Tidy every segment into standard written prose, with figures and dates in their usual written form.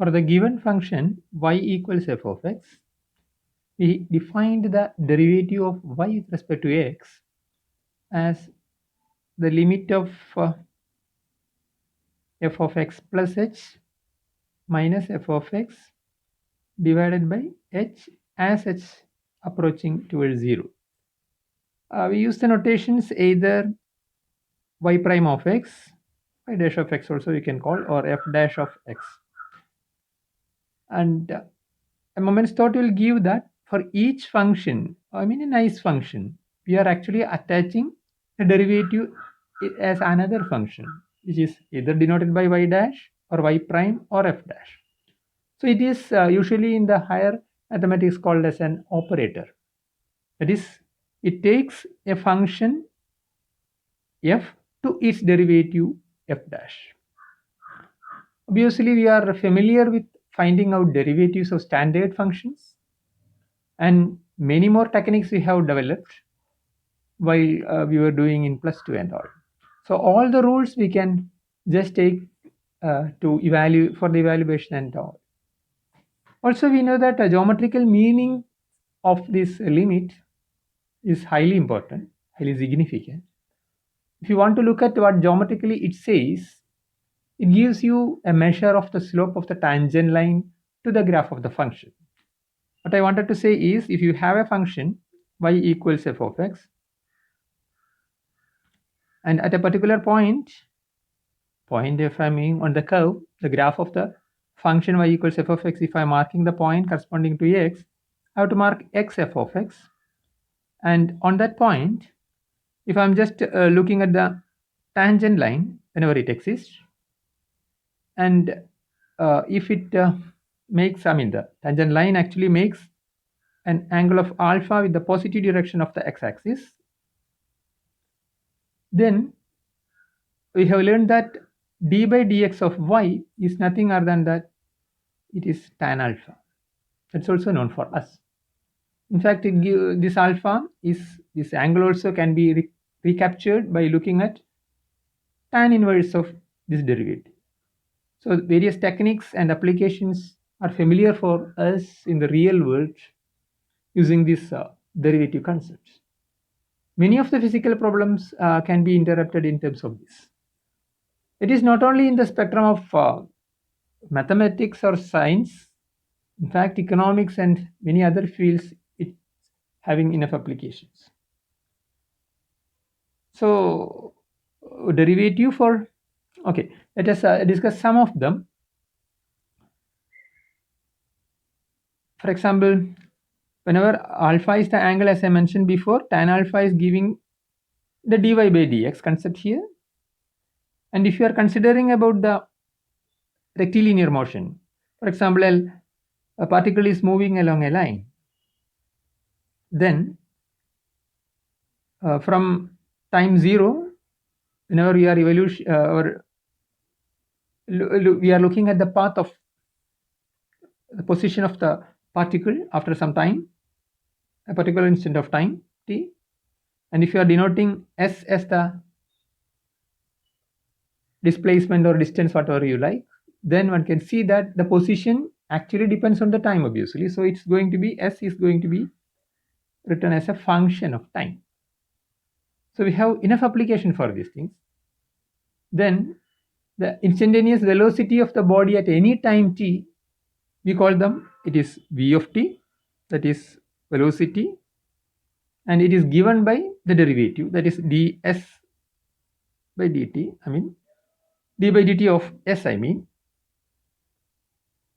For the given function y equals f of x, we defined the derivative of y with respect to x as the limit of f of x plus h minus f of x divided by h as h approaching towards 0. We use the notations either y prime of x, y dash of x also you can call, or f dash of x. And a moment's thought will give that for each function, I mean a nice function, we are actually attaching a derivative as another function, which is either denoted by y dash or y prime or f dash. So it is usually in the higher mathematics called as an operator. That is, it takes a function f to its derivative f dash. Obviously, we are familiar with finding out derivatives of standard functions, and many more techniques we have developed while we were doing in +2 and all. So all the rules we can just take to evaluate for the evaluation and all. Also, we know that a geometrical meaning of this limit is highly important, highly significant. If you want to look at what geometrically it says, it gives you a measure of the slope of the tangent line to the graph of the function. What I wanted to say is, if you have a function y equals f of x, and at a particular point f I mean on the curve, the graph of the function y equals f of x, if I'm marking the point corresponding to x, I have to mark x f of x. And on that point, if I'm just looking at the tangent line whenever it exists, and if it makes, I mean the tangent line actually makes an angle of alpha with the positive direction of the x-axis, then we have learned that d by dx of y is nothing other than that it is tan alpha. That's also known for us. In fact, this alpha is, this angle also can be recaptured by looking at tan inverse of this derivative. So various techniques and applications are familiar for us in the real world using these derivative concepts. Many of the physical problems can be interrupted in terms of this. It is not only in the spectrum of mathematics or science. In fact, economics and many other fields, it's having enough applications. So derivative for, okay, let us discuss some of them. For example, whenever alpha is the angle, as I mentioned before, tan alpha is giving the dy by dx concept here. And if you are considering about the rectilinear motion, for example, a particle is moving along a line, then from time 0, whenever we are we are looking at the path of the position of the particle after some time, a particular instant of time t, and if you are denoting s as the displacement or distance, whatever you like, then one can see that the position actually depends on the time, obviously. So it's going to be, s is going to be written as a function of time. So we have enough application for these things. Then the instantaneous velocity of the body at any time t, we call them, it is v of t, that is velocity, and it is given by the derivative, that is ds by dt, I mean d by dt of s, I mean,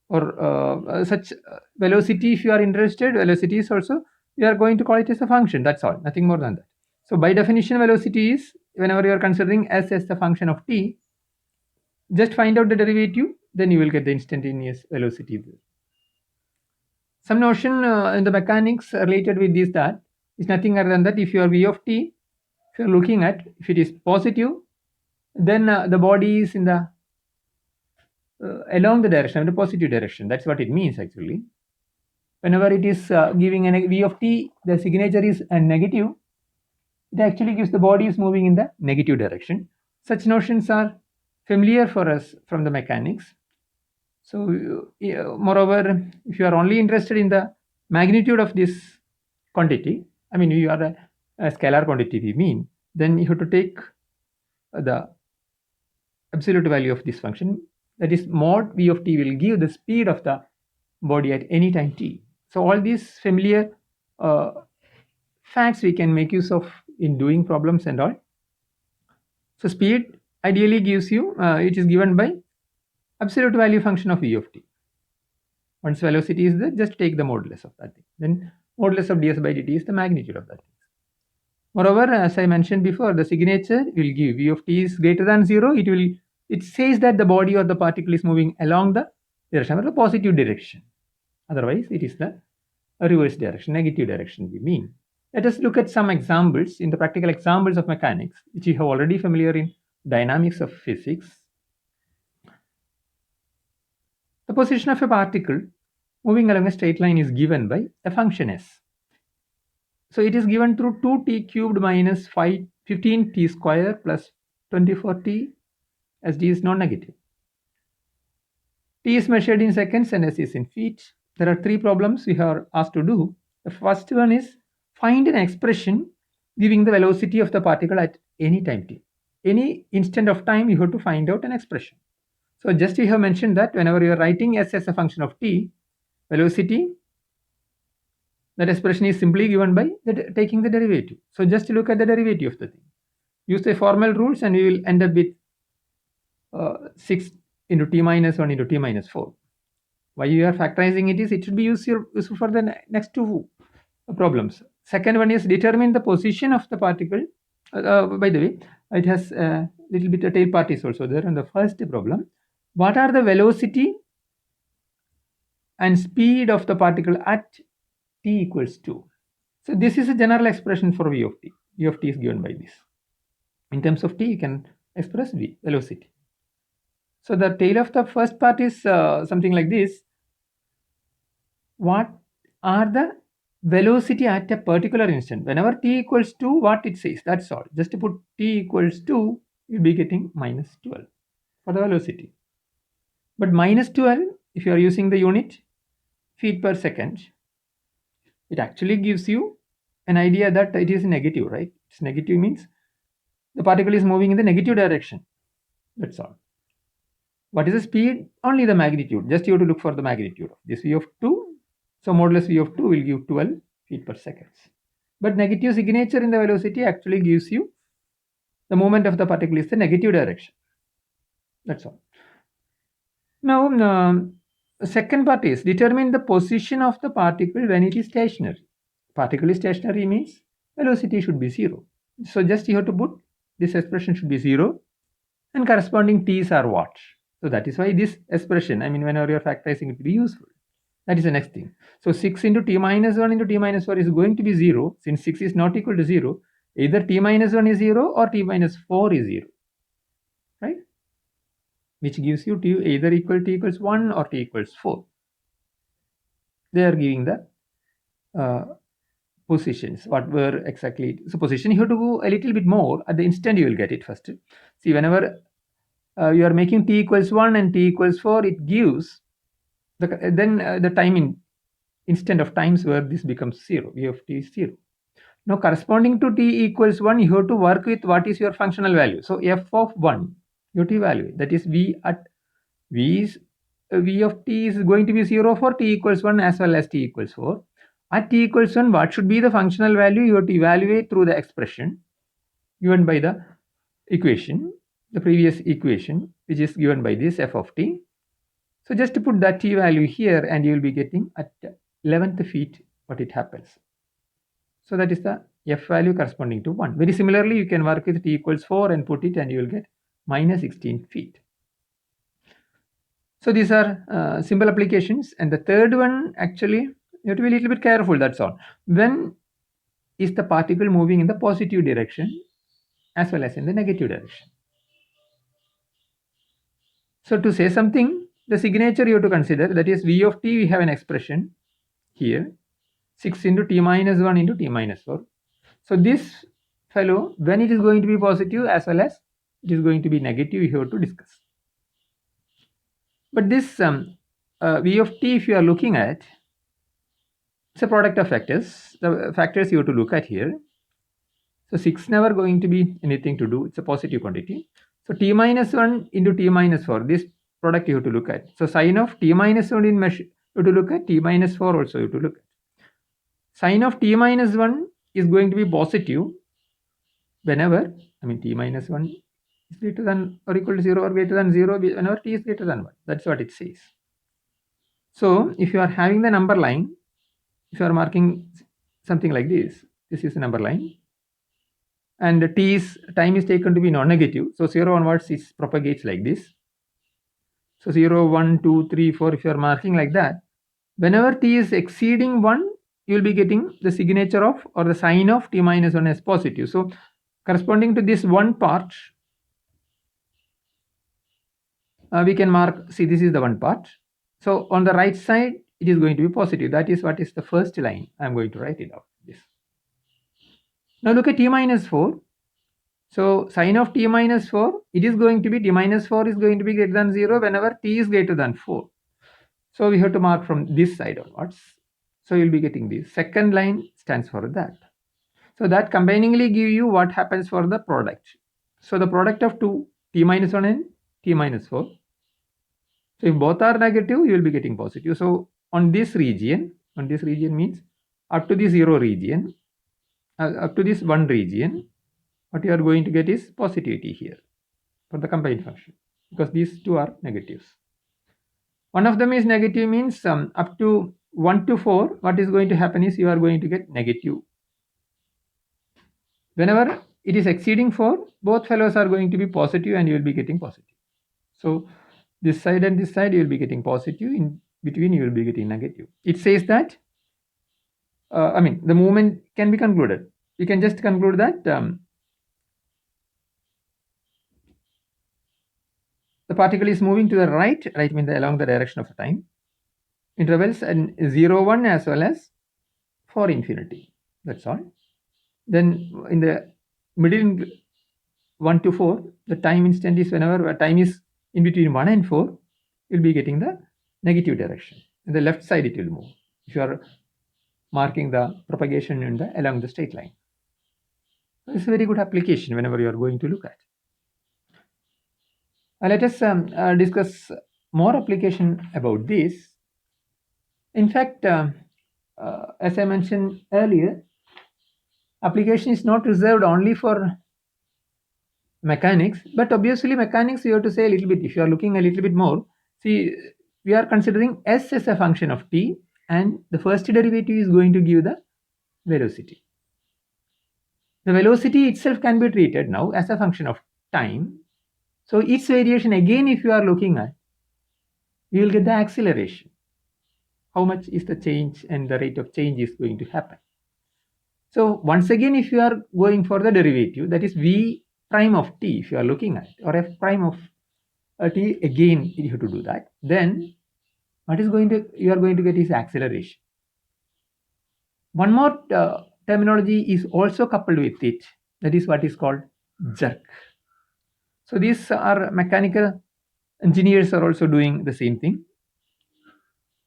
or such velocity. If you are interested, velocity is also, we are going to call it as a function, that's all, nothing more than that. So by definition, velocity is, whenever you are considering s as the function of t, just find out the derivative, then you will get the instantaneous velocity there. Some notion in the mechanics related with this, that is nothing other than that if your v of t, if you are looking at, if it is positive, then the body is in the along the direction, the positive direction. That's what it means actually. Whenever it is giving a v of t, the signature is a negative, it actually gives the body is moving in the negative direction. Such notions are familiar for us from the mechanics. So moreover, if you are only interested in the magnitude of this quantity, I mean you are a scalar quantity we mean, then you have to take the absolute value of this function, that is mod v of t will give the speed of the body at any time t. So all these familiar uh, facts we can make use of in doing problems and all. So speed ideally gives you, it is given by absolute value function of v of t. Once velocity is there, just take the modulus of that thing. Then modulus of ds by dt is the magnitude of that thing. Moreover, as I mentioned before, the signature will give v of t is greater than 0. It says that the body or the particle is moving along the direction, or the positive direction. Otherwise, it is the reverse direction, negative direction we mean. Let us look at some examples in the practical examples of mechanics, which you have already familiar in dynamics of physics. The position of a particle moving along a straight line is given by a function s. So it is given through 2t cubed minus 15t square plus 24t, as d is non-negative. T is measured in seconds and s is in feet. There are three problems we are asked to do. The first one is find an expression giving the velocity of the particle at any time t. Any instant of time you have to find out an expression. So just we have mentioned that whenever you are writing s as a function of t, velocity, that expression is simply given by taking the derivative. So just look at the derivative of the thing. Use the formal rules and you will end up with 6 into t minus 1 into t minus 4. Why you are factorizing it is it should be useful for the next two problems. Second one is determine the position of the particle. By the way, it has a little bit of tail part is also there in the first problem. What are the velocity and speed of the particle at t equals 2? So this is a general expression for v of t. V of t is given by this. In terms of t, you can express v, velocity. So the tail of the first part is something like this. What are the velocity at a particular instant? Whenever t equals 2, what it says, that's all. Just to put t equals 2, you'll be getting minus 12 for the velocity. But minus 12, if you are using the unit feet per second, it actually gives you an idea that it is negative, right? It's negative means the particle is moving in the negative direction. That's all. What is the speed? Only the magnitude. Just you have to look for the magnitude of this v of 2. So modulus v of 2 will give 12 feet per second. But negative signature in the velocity actually gives you the movement of the particle is the negative direction. That's all. Now, the second part is determine the position of the particle when it is stationary. Particle is stationary means velocity should be 0. So just you have to put this expression should be 0 and corresponding t's are what. So that is why this expression, I mean whenever you are factorizing it will be useful. That is the next thing. So 6 into t minus 1 into t minus 4 is going to be 0. Since 6 is not equal to 0, either t minus 1 is 0 or t minus 4 is 0. Right? Which gives you t either equal t equals 1 or t equals 4. They are giving the positions. What were exactly. So position you have to go a little bit more. At the instant you will get it first. See, whenever you are making t equals 1 and t equals 4, it gives the time in instant of times where this becomes 0. V of t is 0. Now corresponding to t equals 1, you have to work with what is your functional value. So f of 1, you have to evaluate. That is v at v of t is going to be 0 for t equals 1 as well as t equals 4. At t equals 1, what should be the functional value? You have to evaluate through the expression given by the equation, the previous equation, which is given by this f of t. So just to put that t value here and you will be getting at 11th feet what it happens. So that is the f value corresponding to 1. Very similarly, you can work with t equals 4 and put it and you will get minus 16 feet. So these are simple applications. And the third one, actually, you have to be a little bit careful, that's all. When is the particle moving in the positive direction as well as in the negative direction? So to say something, the signature you have to consider, that is v of t, we have an expression here, 6 into t minus 1 into t minus 4. So this fellow, when it is going to be positive as well as it is going to be negative, you have to discuss. But this v of t, if you are looking at, it's a product of factors. The factors you have to look at here. So 6 never going to be anything to do. It's a positive quantity. So t minus 1 into t minus 4, this product you have to look at. So sine of t minus 1 in measure, you have to look at, t minus 4 also you have to look at. Sine of t minus 1 is going to be positive whenever, I mean, t minus 1 is greater than or equal to 0 or greater than 0 whenever t is greater than 1. That's what it says. So if you are having the number line, if you are marking something like this is the number line, and time is taken to be non-negative. So 0 onwards it propagates like this. So 0, 1, 2, 3, 4, if you are marking like that, whenever t is exceeding 1, you will be getting the signature of or the sign of t minus 1 as positive. So corresponding to this one part, we can mark, see, this is the one part. So on the right side, it is going to be positive. That is what is the first line. I am going to write it out. This. Now look at t minus 4. So sine of t minus 4, it is going to be, t minus 4 is going to be greater than 0 whenever t is greater than 4. So we have to mark from this side onwards. So you'll be getting this. Second line stands for that. So that combiningly give you what happens for the product. So the product of two, t minus 1 and t minus 4. So if both are negative, you will be getting positive. So on this region means up to the 0 region, up to this 1 region, what you are going to get is positivity here for the combined function, because these two are negatives. One of them is negative means up to 1 to 4, what is going to happen is you are going to get negative. Whenever it is exceeding 4, both fellows are going to be positive and you will be getting positive. So this side and this side you will be getting positive, in between you will be getting negative. It says that, the movement can be concluded. You can just conclude that the particle is moving to the right means along the direction of the time intervals, and 0, 1 as well as 4 infinity. That's all. Then in the middle 1 to 4, the time instant is whenever time is in between 1 and 4, you'll be getting the negative direction. In the left side it will move if you are marking the propagation in the along the straight line. It's a very good application whenever you are going to look at. Let us discuss more application about this. In fact, as I mentioned earlier, application is not reserved only for mechanics, but obviously mechanics you have to say a little bit. If you are looking a little bit more, see, we are considering s as a function of t, and the first derivative is going to give the velocity. The velocity itself can be treated now as a function of time. So its variation, again, if you are looking at, you will get the acceleration. How much is the change and the rate of change is going to happen. So once again, if you are going for the derivative, that is v prime of t, if you are looking at, or f prime of t, again you have to do that. Then what is you are going to get is acceleration. One more terminology is also coupled with it. That is what is called jerk. So these are mechanical engineers are also doing the same thing.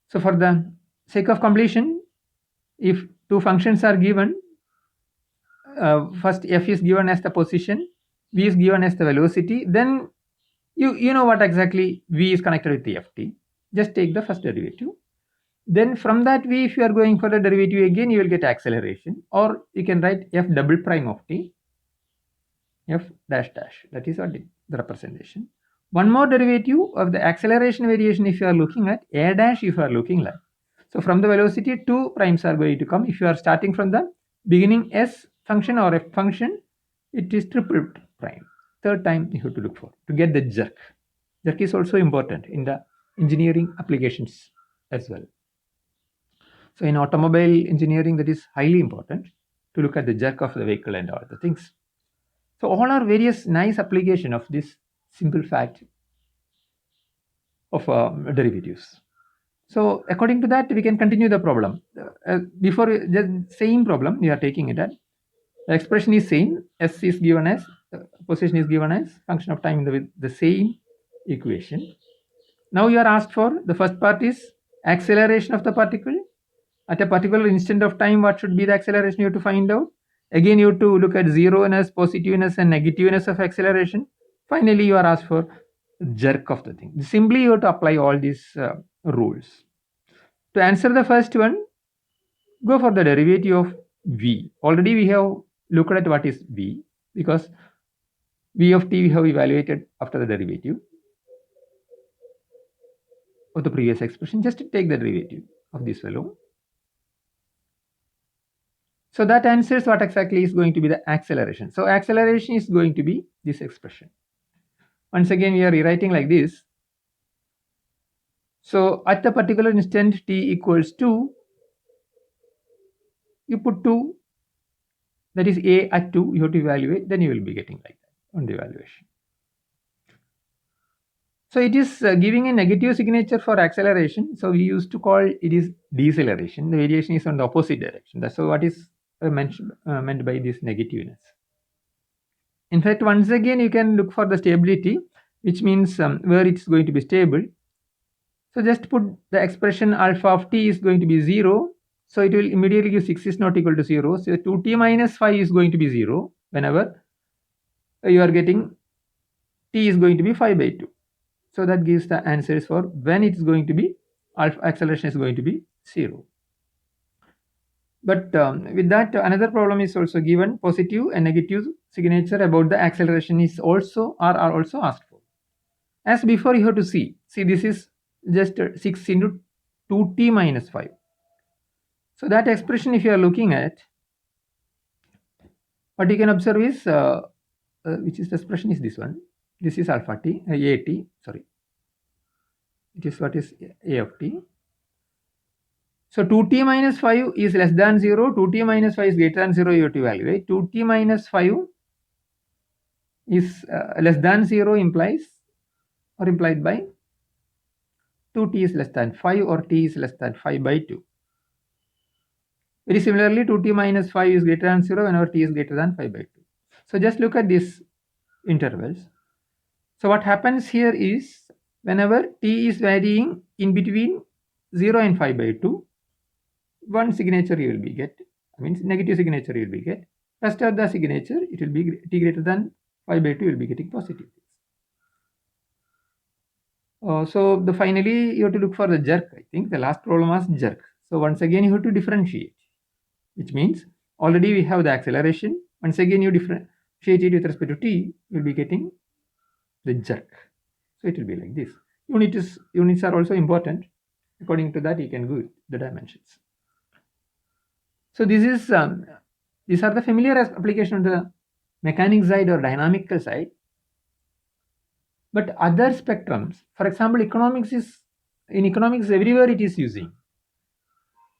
So for the sake of completion, if two functions are given, first f is given as the position, v is given as the velocity, then you know what exactly v is connected with the ft. Just take the first derivative. Then from that v, if you are going for the derivative again, you will get acceleration, or you can write f double prime of t, f dash dash. That is what the representation. One more derivative of the acceleration variation, if you are looking at a dash, if you are looking like. So from the velocity, two primes are going to come. If you are starting from the beginning s function or f function, it is triple prime. Third time you have to look for to get the jerk. Jerk is also important in the engineering applications as well. So in automobile engineering, that is highly important to look at the jerk of the vehicle and all the things. So all are various nice application of this simple fact of derivatives. So according to that, we can continue the problem. Before the same problem, we are taking it at the expression is same. S is given as position is given as function of time with the same equation. Now you are asked for, the first part is acceleration of the particle. At a particular instant of time, what should be the acceleration you have to find out? Again, you have to look at zeroness, positiveness, and negativeness of acceleration. Finally, you are asked for jerk of the thing. Simply, you have to apply all these rules. To answer the first one, go for the derivative of v. Already we have looked at what is v, because v of t we have evaluated after the derivative of the previous expression. Just take the derivative of this fellow. So that answers what exactly is going to be the acceleration. So acceleration is going to be this expression. Once again, we are rewriting like this. So at the particular instant t equals 2, you put 2, that is a at 2, you have to evaluate, then you will be getting like that on the evaluation. So it is giving a negative signature for acceleration. So we used to call it is deceleration. The variation is on the opposite direction. That's what is meant by this negativeness. In fact, once again, you can look for the stability, which means where it's going to be stable. So just put the expression alpha of t is going to be 0. So it will immediately give 6 is not equal to 0. So 2t minus 5 is going to be 0 whenever you are getting t is going to be 5 by 2. So that gives the answers for when it's going to be alpha acceleration is going to be 0. But with that, another problem is also given. Positive and negative signature about the acceleration is also are also asked for. As before, you have to see this is just 6 into 2t minus 5. So that expression, if you are looking at, what you can observe is which is the expression is this one. This is alpha t, a t, sorry. It is what is a of t. So 2t minus 5 is less than 0, 2t minus 5 is greater than 0, you have to evaluate. 2t minus 5 is less than 0 implies or implied by 2t is less than 5 or t is less than 5 by 2. Very similarly, 2t minus 5 is greater than 0 whenever t is greater than 5 by 2. So just look at these intervals. So what happens here is whenever t is varying in between 0 and 5 by 2, one signature you will be get, means negative signature you will be get. Rest of the signature, it will be t greater than 5 by 2, you will be getting positive. So finally you have to look for the jerk. I think the last problem was jerk. So once again you have to differentiate, which means already we have the acceleration. Once again you differentiate it with respect to t, you will be getting the jerk. So it will be like this. Units are also important. According to that, you can go the dimensions. So this is these are the familiar application on the mechanics side or dynamical side. But other spectrums, for example, economics everywhere it is using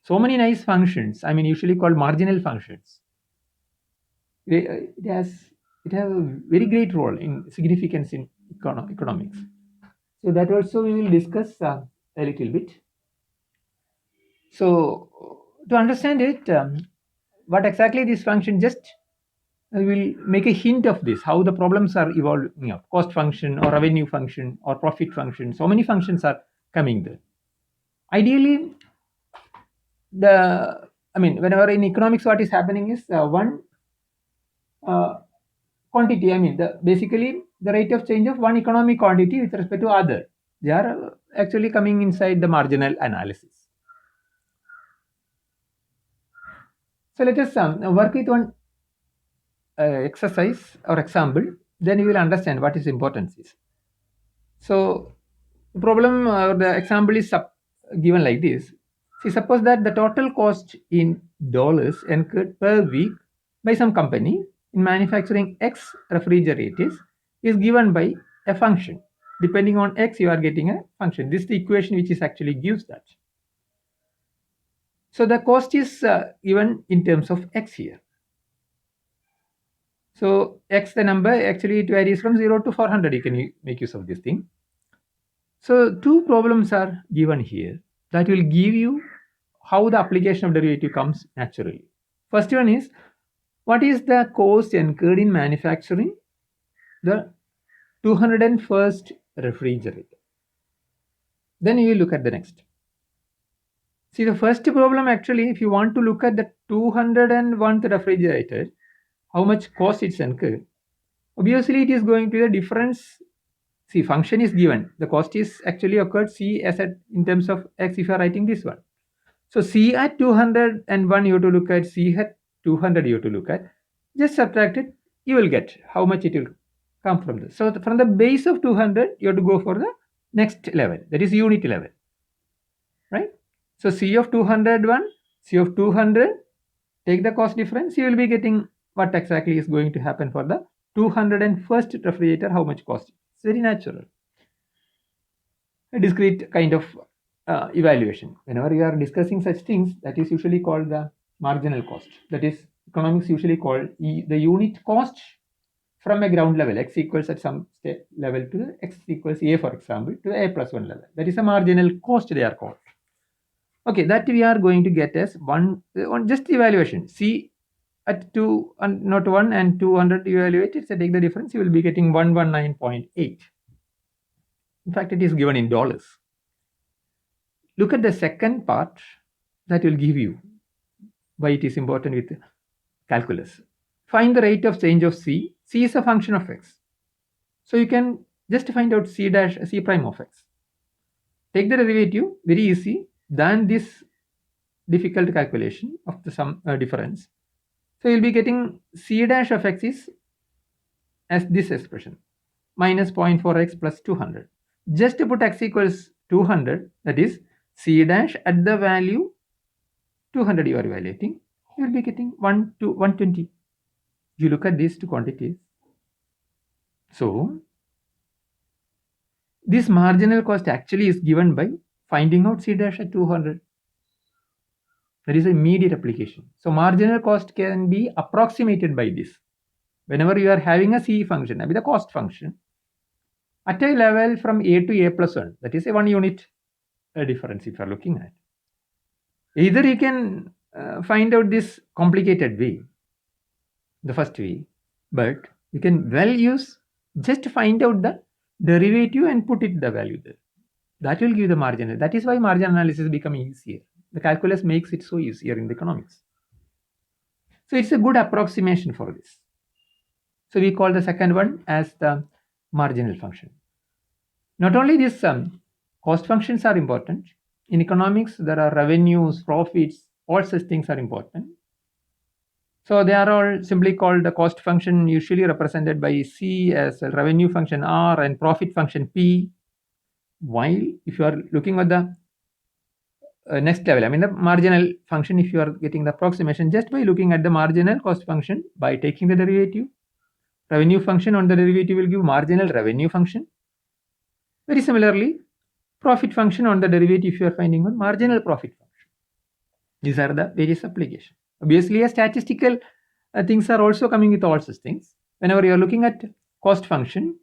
so many nice functions. I mean, usually called marginal functions. It has a very great role in significance in economics. So that also we will discuss a little bit. So to understand it, what exactly this function, just I will make a hint of this, how the problems are evolving up. Cost function or revenue function or profit function. So many functions are coming there. Ideally, whenever in economics, what is happening is one quantity, basically the rate of change of one economic quantity with respect to other. They are actually coming inside the marginal analysis. So let us work with one exercise or example, then you will understand what is importance is. So the problem or the example is given like this. See, suppose that the total cost in dollars incurred per week by some company in manufacturing X refrigerators is given by a function. Depending on X, you are getting a function. This is the equation which is actually gives that. So the cost is given in terms of X here. So X, the number, actually it varies from 0 to 400. You can make use of this thing. So two problems are given here that will give you how the application of derivative comes naturally. First one is, what is the cost incurred in manufacturing the 201st refrigerator? Then you will look at the next. See, the first problem actually, if you want to look at the 201th refrigerator, how much cost it's incurred, obviously it is going to be the difference. See, function is given. The cost is actually occurred C as at in terms of X if you are writing this one. So C at 201 you have to look at, C at 200 you have to look at. Just subtract it, you will get how much it will come from this. So from the base of 200, you have to go for the next level, that is unit level, right? So C of 201, C of 200, take the cost difference, you will be getting what exactly is going to happen for the 201st refrigerator, how much cost. It's very natural. A discrete kind of evaluation. Whenever you are discussing such things, that is usually called the marginal cost. That is economics usually called the unit cost from a ground level, x equals at some state level to the x equals a, for example, to the a plus 1 level. That is a marginal cost they are called. Okay, that we are going to get as one on just evaluation. See at 2 and not 1 and 200 evaluated, so take the difference, you will be getting 119.8. In fact, it is given in dollars. Look at the second part, that will give you why it is important with calculus. Find the rate of change of C. C is a function of x. So you can just find out C dash C prime of x. Take the derivative, very easy than this difficult calculation of the sum difference. So you'll be getting C dash of x is as this expression, minus 0.4x plus 200. Just to put x equals 200, that is C dash at the value 200 you are evaluating, you will be getting 1 to 120. You look at these two quantities. So this marginal cost actually is given by finding out C dash at 200. That is an immediate application. So marginal cost can be approximated by this. Whenever you are having a C function, with a cost function, at a level from A to A plus 1, that is a 1 unit difference if you are looking at. Either you can find out this complicated way, the first way, but you can well use just find out the derivative and put it the value there. That will give the marginal. That is why margin analysis become easier. The calculus makes it so easier in the economics. So it's a good approximation for this. So we call the second one as the marginal function. Not only this, cost functions are important. In economics, there are revenues, profits, all such things are important. So they are all simply called the cost function, usually represented by C as a revenue function R and profit function P. While if you are looking at the next level, I mean the marginal function, if you are getting the approximation just by looking at the marginal cost function by taking the derivative, revenue function on the derivative will give marginal revenue function. Very similarly, profit function on the derivative if you are finding one marginal profit function. These are the various applications. Obviously, a statistical things are also coming with all such things. Whenever you are looking at cost function,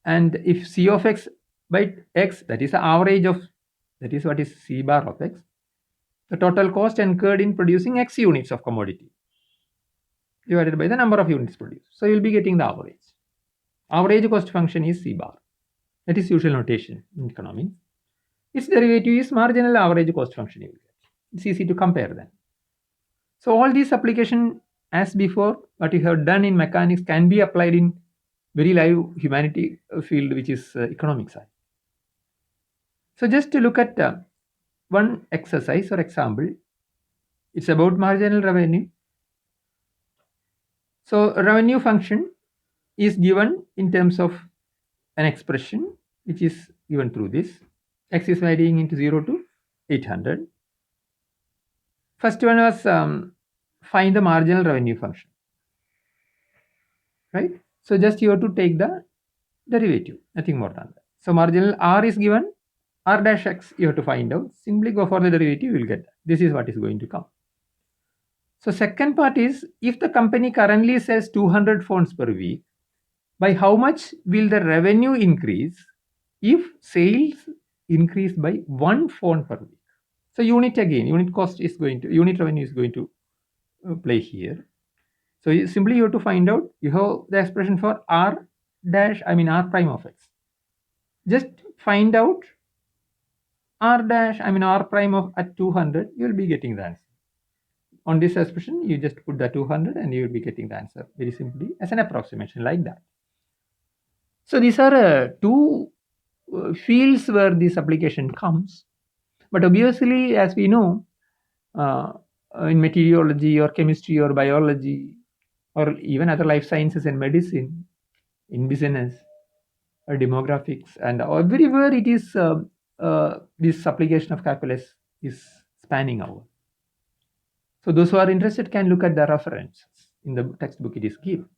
and if C of x by x, that is the average of, that is what is C bar of x, the total cost incurred in producing x units of commodity divided by the number of units produced. So you will be getting the average. Average cost function is C bar. That is usual notation in economics. Its derivative is marginal average cost function you will get. It's easy to compare them. So all these application as before, what you have done in mechanics can be applied in very live humanity field, which is economic side. So just to look at one exercise or example, it's about marginal revenue. So revenue function is given in terms of an expression which is given through this. X is varying into 0 to 800. First one was find the marginal revenue function, right? So just you have to take the derivative, nothing more than that. So marginal R is given, R dash X you have to find out. Simply go for the derivative, you will get that. This is what is going to come. So second part is, if the company currently sells 200 phones per week, by how much will the revenue increase if sales increase by 1 phone per week? So unit again, unit cost is going to, unit revenue is going to play here. So you have to find out, you have the expression for R dash, I mean R prime of X. Just find out r dash, I mean r prime of at 200, you will be getting the answer. On this expression, you just put the 200 and you will be getting the answer very simply as an approximation like that. So these are two fields where this application comes. But obviously, as we know, uh, in meteorology or chemistry or biology or even other life sciences and medicine, in business or demographics, and everywhere it is this application of calculus is spanning out. So those who are interested can look at the reference in the textbook it is given.